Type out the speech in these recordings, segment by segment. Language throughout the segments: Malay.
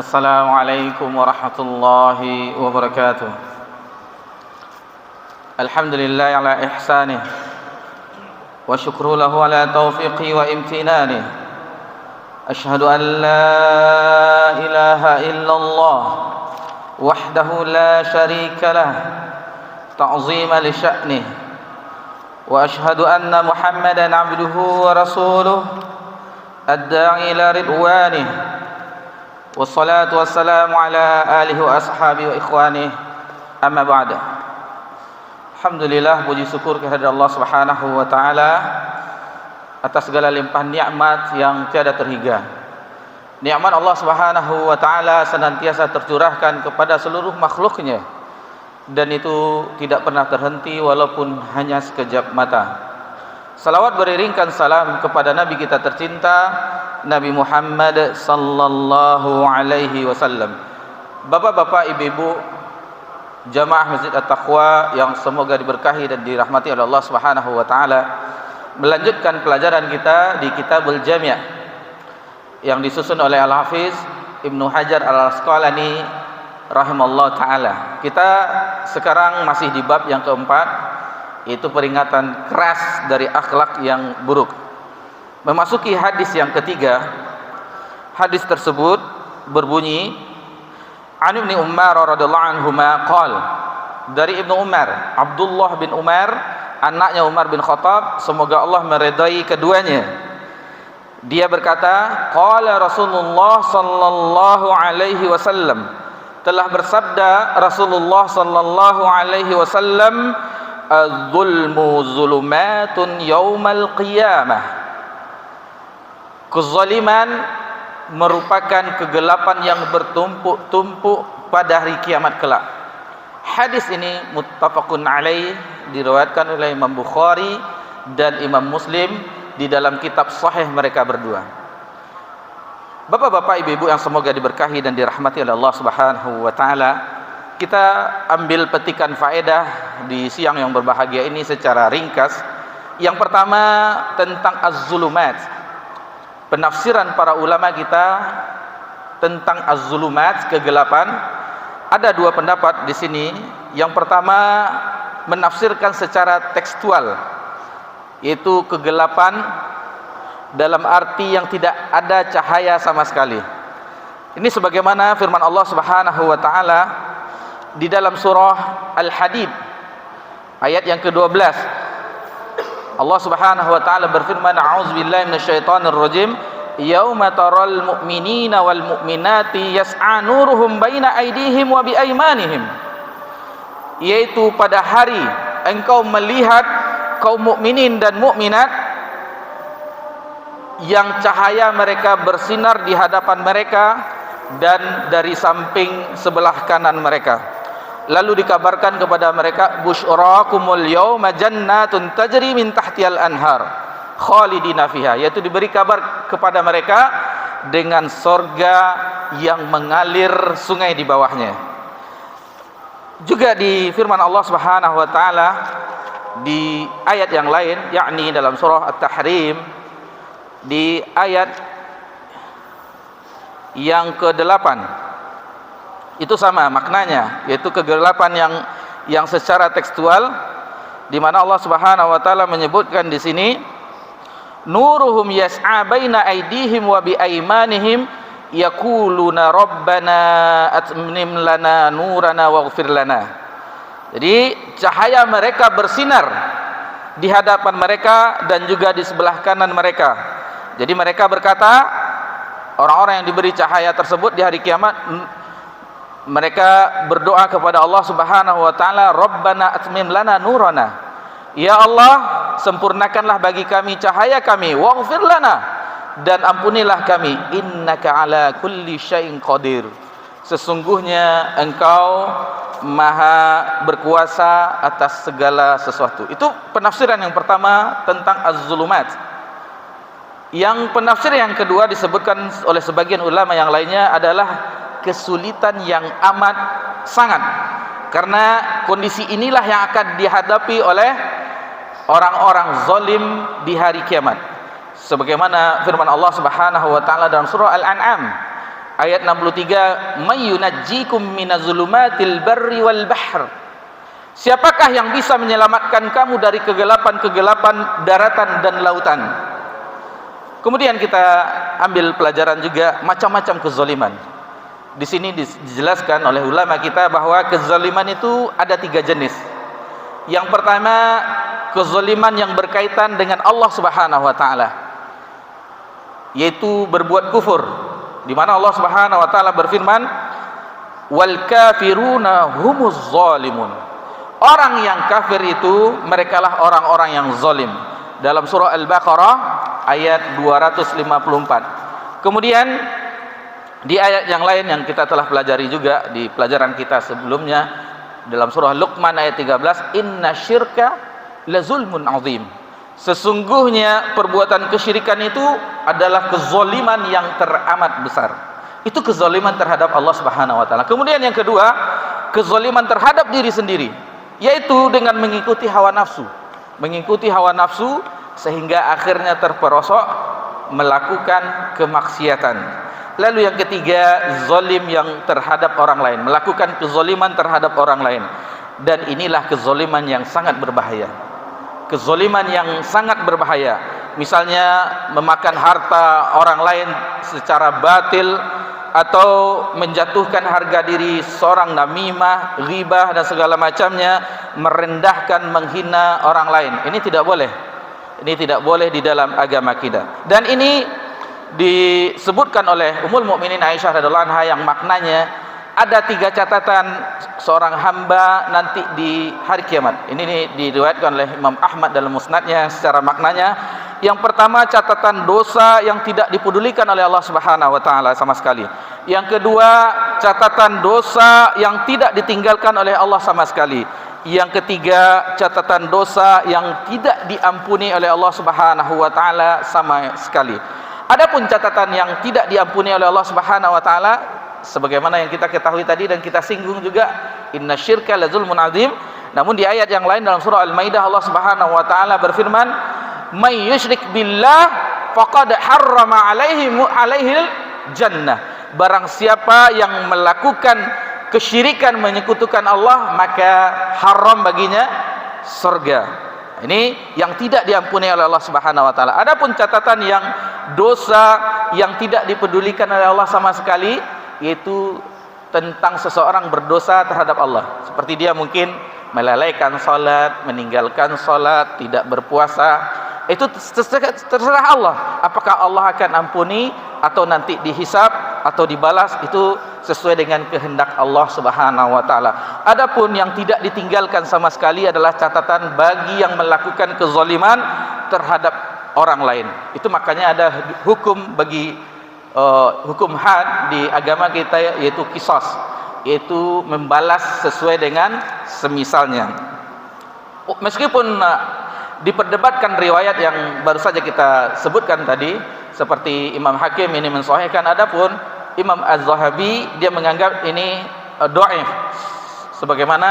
Assalamualaikum warahmatullahi wabarakatuh. Alhamdulillah ala ihsanih wa syukru lahu ala taufiqi wa imtinanih. Ashhadu an la ilaha illallah wahdahu la syarika lah ta'zima li sya'nih. Wa ashhadu anna Muhammadan abduhu wa rasuluh ad-da'i ila ridwanih. Wassalatu wassalamu ala alihi wa ashabihi wa ikhwanih. Amma ba'da. Alhamdulillah, puji syukur kehadirat Allah Subhanahu wa taala atas segala limpahan nikmat yang tiada terhingga. Nikmat Allah Subhanahu wa taala senantiasa tercurahkan kepada seluruh makhluknya, dan itu tidak pernah terhenti walaupun hanya sekejap mata. Salawat beriringkan salam kepada Nabi kita tercinta, Nabi Muhammad sallallahu alaihi wasallam. Bapak-bapak, ibu-ibu, jamaah Masjid At-Taqwa yang semoga diberkahi dan dirahmati oleh Allah Subhanahu wa taala, melanjutkan pelajaran kita di Kitabul Jami' yang disusun oleh Al-Hafiz Ibnu Hajar Al-Asqalani rahimallahu taala. Kita sekarang masih di bab yang keempat, yaitu peringatan keras dari akhlak yang buruk. Memasuki hadis yang ketiga. Hadis tersebut berbunyi, An Ibnu Umar radhiyallahu anhuma qala, dari Ibnu Umar, Abdullah bin Umar, anaknya Umar bin Khattab, semoga Allah meridai keduanya. Dia berkata, qala Rasulullah sallallahu alaihi wasallam, telah bersabda Rasulullah sallallahu alaihi wasallam, az-zulmu zulumatun yaumal qiyamah. Kezaliman merupakan kegelapan yang bertumpuk-tumpuk pada hari kiamat kelak. Hadis ini muttafaqun alaih, diriwayatkan oleh Imam Bukhari dan Imam Muslim di dalam kitab sahih mereka berdua. Bapak-bapak, ibu-ibu yang semoga diberkahi dan dirahmati oleh Allah Subhanahu wa taala, kita ambil petikan faedah di siang yang berbahagia ini secara ringkas. Yang pertama tentang az-zulumat. Penafsiran para ulama kita tentang az-zulumat, kegelapan. Ada dua pendapat di sini. Yang pertama menafsirkan secara tekstual, yaitu kegelapan dalam arti yang tidak ada cahaya sama sekali. Ini sebagaimana firman Allah Subhanahu wa taala di dalam surah Al-Hadid ayat yang ke-12. Allah Subhanahu wa taala berfirman, a'udzubillahi minasyaitonir rajim, yauma taral mu'minina wal mu'minati yas'a nuruhum baina aydihim wa bi aymanihim. Yaitu pada hari engkau melihat kaum mukminin dan mukminat yang cahaya mereka bersinar di hadapan mereka dan dari samping sebelah kanan mereka. Lalu dikabarkan kepada mereka, busyrakumul yauma jannatun tajri min tahtiyal anhar khalidina fiha, yaitu diberi kabar kepada mereka dengan surga yang mengalir sungai di bawahnya. Juga di firman Allah Subhanahu wa taala di ayat yang lain, yakni dalam surah At-Tahrim di ayat yang ke-8, itu sama maknanya, yaitu kegelapan yang secara tekstual, di mana Allah Subhanahu wa taala menyebutkan di sini, nuruhum yas'a baina aydihim wa bi aymanihim yaquluna rabbana atmim lana nurana waghfir lana. Jadi cahaya mereka bersinar di hadapan mereka dan juga di sebelah kanan mereka. Jadi mereka berkata, orang-orang yang diberi cahaya tersebut di hari kiamat, mereka berdoa kepada Allah Subhanahu wa taala, Rabbana atmim lana nurana. Ya Allah, sempurnakanlah bagi kami cahaya kami, waghfir lana, dan ampunilah kami, innaka ala kulli syai'in qadir. Sesungguhnya engkau maha berkuasa atas segala sesuatu. Itu penafsiran yang pertama tentang az-zulumat. Yang penafsir yang kedua disebutkan oleh sebagian ulama yang lainnya adalah kesulitan yang amat sangat, karena kondisi inilah yang akan dihadapi oleh orang-orang zalim di hari kiamat. Sebagaimana firman Allah Subhanahu wa taala dalam surah Al-An'am Ayat 63, "May yunajjikum minaz-zulumatil barri wal bahr." Siapakah yang bisa menyelamatkan kamu dari kegelapan-kegelapan daratan dan lautan? Kemudian kita ambil pelajaran juga macam-macam kezaliman. Di sini dijelaskan oleh ulama kita bahwa kezaliman itu ada 3 jenis. Yang pertama, kezaliman yang berkaitan dengan Allah Subhanahu wa taala, yaitu berbuat kufur, di mana Allah Subhanahu wa taala berfirman, "Wal kafiruna humuz zalimun." Orang yang kafir itu merekalah orang-orang yang zalim. Dalam surah Al-Baqarah ayat 254. Kemudian di ayat yang lain yang kita telah pelajari juga di pelajaran kita sebelumnya, dalam surah Luqman ayat 13, "Inna syirka lazulmun azim." Sesungguhnya perbuatan kesyirikan itu adalah kezaliman yang teramat besar. Itu kezaliman terhadap Allah Subhanahu wa taala. Kemudian yang kedua, kezaliman terhadap diri sendiri, yaitu dengan mengikuti hawa nafsu. Mengikuti hawa nafsu sehingga akhirnya terperosok melakukan kemaksiatan. Lalu yang ketiga, zalim yang terhadap orang lain, melakukan kezaliman terhadap orang lain. Dan inilah kezaliman yang sangat berbahaya. Kezaliman yang sangat berbahaya. Misalnya memakan harta orang lain secara batil, atau menjatuhkan harga diri seorang, namimah, ghibah dan segala macamnya, merendahkan, menghina orang lain. Ini tidak boleh. Ini tidak boleh di dalam agama kita. Dan ini disebutkan oleh Ummul Mukminin Aisyah radhiyallahu anha yang maknanya ada 3 catatan seorang hamba nanti di hari kiamat. Ini diriwayatkan oleh Imam Ahmad dalam musnadnya secara maknanya. Yang pertama, catatan dosa yang tidak dipedulikan oleh Allah Subhanahu wa taala sama sekali. Yang kedua, catatan dosa yang tidak ditinggalkan oleh Allah sama sekali. Yang ketiga, catatan dosa yang tidak diampuni oleh Allah Subhanahu wa taala sama sekali. Adapun catatan yang tidak diampuni oleh Allah Subhanahu wa taala, sebagaimana yang kita ketahui tadi dan kita singgung juga, inna syirka lazulmun azim. Namun di ayat yang lain dalam surah Al-Maidah, Allah Subhanahu wa taala berfirman, "May yusyrik billah faqad harrama alaihil jannah." Barang siapa yang melakukan kesyirikan, menyekutukan Allah, maka haram baginya surga. Ini yang tidak diampuni oleh Allah Subhanahu wa taala. Adapun catatan yang dosa yang tidak dipedulikan oleh Allah sama sekali, yaitu tentang seseorang berdosa terhadap Allah, seperti dia mungkin melalaikan salat, meninggalkan salat, tidak berpuasa. Itu terserah Allah, apakah Allah akan ampuni atau nanti dihisab atau dibalas, itu sesuai dengan kehendak Allah Subhanahu wa taala. Adapun yang tidak ditinggalkan sama sekali adalah catatan bagi yang melakukan kezaliman terhadap orang lain. Itu makanya ada hukum bagi hukum had di agama kita, yaitu qisas, yaitu membalas sesuai dengan semisalnya. Meskipun diperdebatkan riwayat yang baru saja kita sebutkan tadi, seperti Imam Hakim ini mensahihkan, adapun Imam Az-Zahabi dia menganggap ini dhaif. Sebagaimana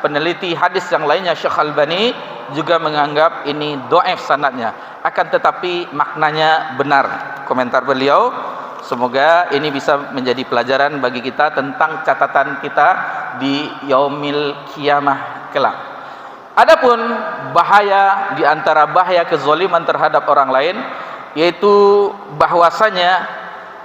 peneliti hadis yang lainnya, Syekh Albani juga menganggap ini dhaif sanadnya. Akan tetapi maknanya benar. Komentar beliau, semoga ini bisa menjadi pelajaran bagi kita tentang catatan kita di yaumil kiamah kelak. Adapun bahaya, di antara bahaya kezaliman terhadap orang lain, yaitu bahwasanya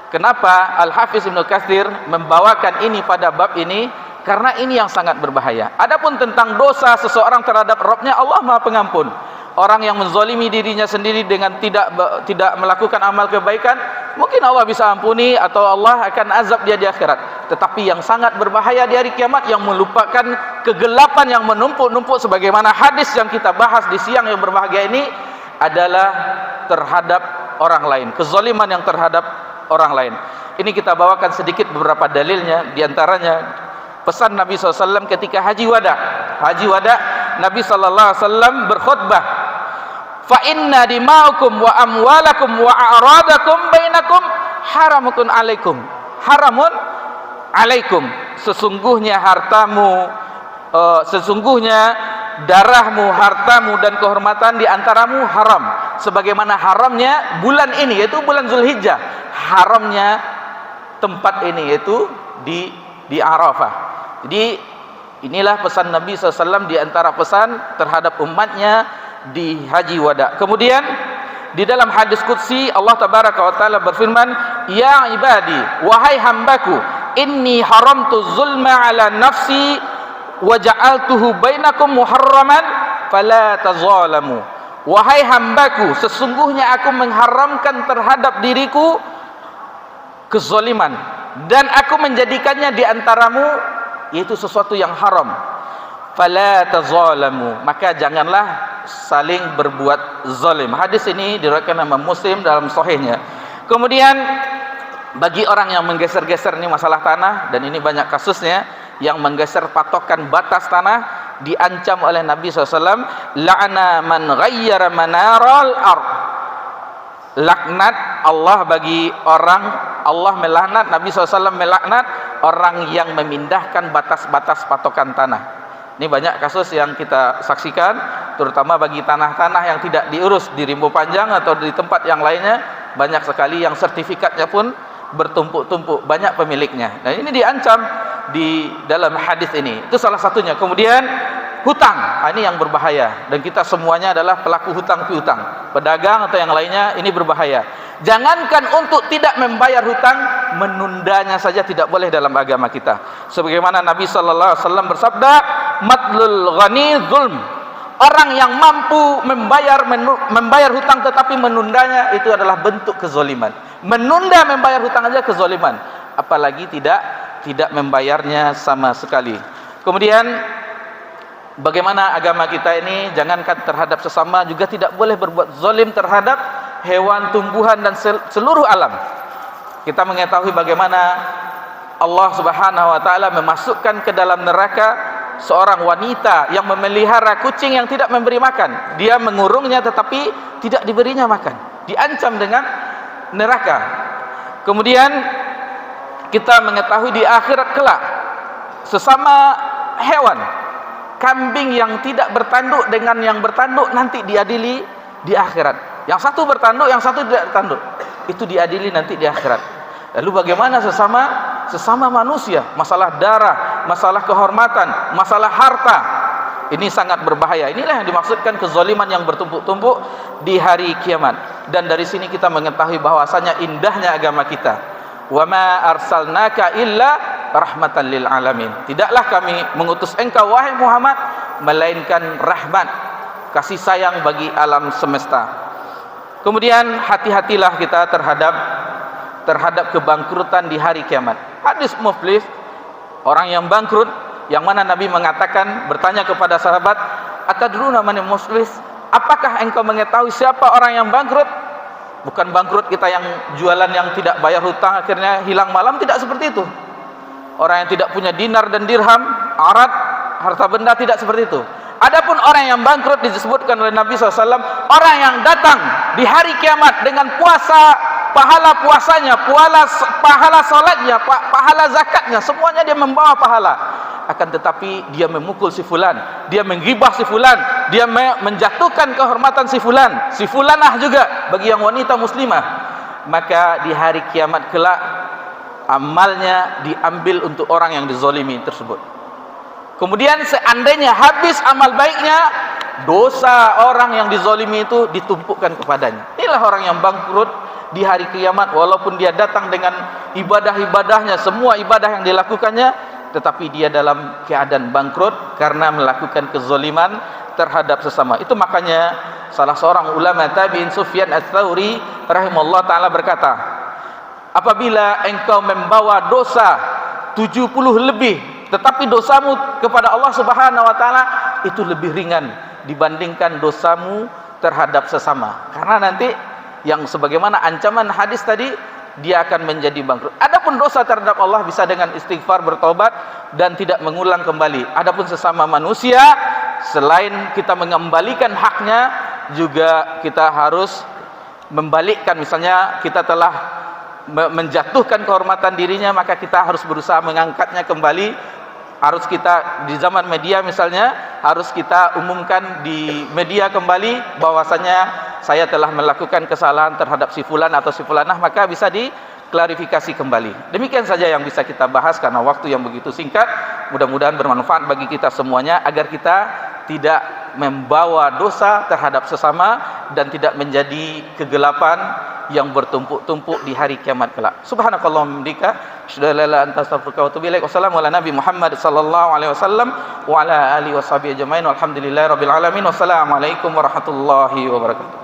kenapa Al-Hafiz Ibnu Katsir membawakan ini pada bab ini, karena ini yang sangat berbahaya. Adapun tentang dosa seseorang terhadap Rabb-nya, Allah Maha Pengampun. Orang yang menzalimi dirinya sendiri dengan tidak melakukan amal kebaikan, mungkin Allah bisa ampuni atau Allah akan azab dia di akhirat. Tetapi yang sangat berbahaya di hari kiamat, yang melupakan kegelapan yang menumpuk-numpuk, sebagaimana hadis yang kita bahas di siang yang berbahagia ini, adalah terhadap orang lain, kezaliman yang terhadap orang lain. Ini kita bawakan sedikit beberapa dalilnya. Di antaranya pesan Nabi SAW ketika haji wada. Haji wada, Nabi SAW berkhutbah, fa inna dima'ukum wa amwalakum wa a'radakum bainakum haramun alaikum. Haramun alaikum. Sesungguhnya hartamu, sesungguhnya darahmu, hartamu dan kehormatan di antaramu haram. Sebagaimana haramnya bulan ini, yaitu bulan Zulhijjah, haramnya tempat ini, yaitu di Arafah. Jadi inilah pesan Nabi SAW di antara pesan terhadap umatnya di Haji Wada. Kemudian di dalam hadis qudsi Allah Tabaraka wa Taala berfirman, "Ya ibadi, wahai hambaku, inni haramtu zulma ala nafsi wa ja'altuhu bainakum muharraman fala tazalamu." Wahai hambaku, sesungguhnya aku mengharamkan terhadap diriku kezaliman dan aku menjadikannya di antaramu yaitu sesuatu yang haram. Fala tazalamu, maka janganlah saling berbuat zalim. Hadis ini diriwayatkan Imam Muslim dalam sahihnya. Kemudian bagi orang yang menggeser-geser ini masalah tanah, dan ini banyak kasusnya, yang menggeser patokan batas tanah, diancam oleh Nabi SAW, la'ana man ghayyara manaral ard. Laknat Allah bagi orang, Allah melaknat, Nabi SAW melaknat orang yang memindahkan batas-batas patokan tanah. Ini banyak kasus yang kita saksikan, terutama bagi tanah-tanah yang tidak diurus di Rimbo Panjang atau di tempat yang lainnya, banyak sekali yang sertifikatnya pun bertumpuk-tumpuk, banyak pemiliknya. Dan ini diancam di dalam hadis ini. Itu salah satunya. Kemudian hutang, ini yang berbahaya, dan kita semuanya adalah pelaku hutang piutang, pedagang atau yang lainnya, ini berbahaya. Jangankan untuk tidak membayar hutang, menundanya saja tidak boleh dalam agama kita. Sebagaimana Nabi sallallahu alaihi wasallam bersabda, "Matlul ghani zulm." Orang yang mampu membayar hutang tetapi menundanya, itu adalah bentuk kezaliman. Menunda membayar hutang aja kezaliman, apalagi tidak membayarnya sama sekali. Kemudian bagaimana agama kita ini, jangankan terhadap sesama, juga tidak boleh berbuat zalim terhadap hewan, tumbuhan, dan seluruh alam. Kita mengetahui bagaimana Allah Subhanahu wa Ta'ala memasukkan ke dalam neraka seorang wanita yang memelihara kucing yang tidak memberi makan. Dia mengurungnya tetapi tidak diberinya makan, diancam dengan neraka. Kemudian kita mengetahui di akhirat kelak, sesama hewan, kambing yang tidak bertanduk dengan yang bertanduk nanti diadili di akhirat. Yang satu bertanduk, yang satu tidak bertanduk, itu diadili nanti di akhirat. Lalu bagaimana sesama manusia, masalah darah, masalah kehormatan, masalah harta, ini sangat berbahaya. Inilah yang dimaksudkan kezaliman yang bertumpuk-tumpuk di hari kiamat. Dan dari sini kita mengetahui bahwasanya indahnya agama kita. Wa ma arsalnaka illa rahmatan lil alamin. Tidaklah kami mengutus engkau wahai Muhammad melainkan rahmat, kasih sayang bagi alam semesta. Kemudian hati-hatilah kita terhadap kebangkrutan di hari kiamat. Hadis muflis, orang yang bangkrut, yang mana Nabi mengatakan, bertanya kepada sahabat, "Atadruna manil muflis?" Apakah engkau mengetahui siapa orang yang bangkrut? Bukan bangkrut kita yang jualan yang tidak bayar hutang akhirnya hilang malam, tidak seperti itu. Orang yang tidak punya dinar dan dirham, arat, harta benda, tidak seperti itu. Adapun orang yang bangkrut disebutkan oleh Nabi SAW, orang yang datang di hari kiamat dengan puasa, pahala puasanya, pahala salatnya, pahala zakatnya, semuanya dia membawa pahala. Akan tetapi dia memukul si fulan, dia menggibah si fulan, dia menjatuhkan kehormatan si fulan, si fulanah juga bagi yang wanita muslimah. Maka di hari kiamat kelak amalnya diambil untuk orang yang dizalimi tersebut. Kemudian seandainya habis amal baiknya, dosa orang yang dizalimi itu ditumpukkan kepadanya. Inilah orang yang bangkrut di hari kiamat, walaupun dia datang dengan ibadah-ibadahnya, semua ibadah yang dilakukannya, tetapi dia dalam keadaan bangkrut karena melakukan kezaliman terhadap sesama. Itu makanya salah seorang ulama tabi'in, Sufyan Ats-Tsauri rahimahullah ta'ala berkata, apabila engkau membawa dosa 70 lebih, tetapi dosamu kepada Allah Subhanahu wa Ta'ala itu lebih ringan dibandingkan dosamu terhadap sesama, karena nanti yang sebagaimana ancaman hadis tadi, dia akan menjadi bangkrut. Adapun dosa terhadap Allah bisa dengan istighfar, bertobat, dan tidak mengulang kembali. Adapun sesama manusia, selain kita mengembalikan haknya, juga kita harus membalikkan. Misalnya kita telah menjatuhkan kehormatan dirinya, maka kita harus berusaha mengangkatnya kembali. Harus kita di zaman media misalnya, harus kita umumkan di media kembali bahwasanya saya telah melakukan kesalahan terhadap si fulan atau si fulanah, maka bisa klarifikasi kembali. Demikian saja yang bisa kita bahas karena waktu yang begitu singkat. Mudah-mudahan bermanfaat bagi kita semuanya agar kita tidak membawa dosa terhadap sesama dan tidak menjadi kegelapan yang bertumpuk-tumpuk di hari kiamat kelak. Subhanakallahumma bihamdika asyhadu an la ilaha illa anta astaghfiruka wa atubu ilaik. Wassalamu ala nabi Muhammad sallallahu alaihi wasallam wa ala alihi washabihi ajmain. Walhamdulillahirabbil alamin. Wassalamu alaikum warahmatullahi wabarakatuh.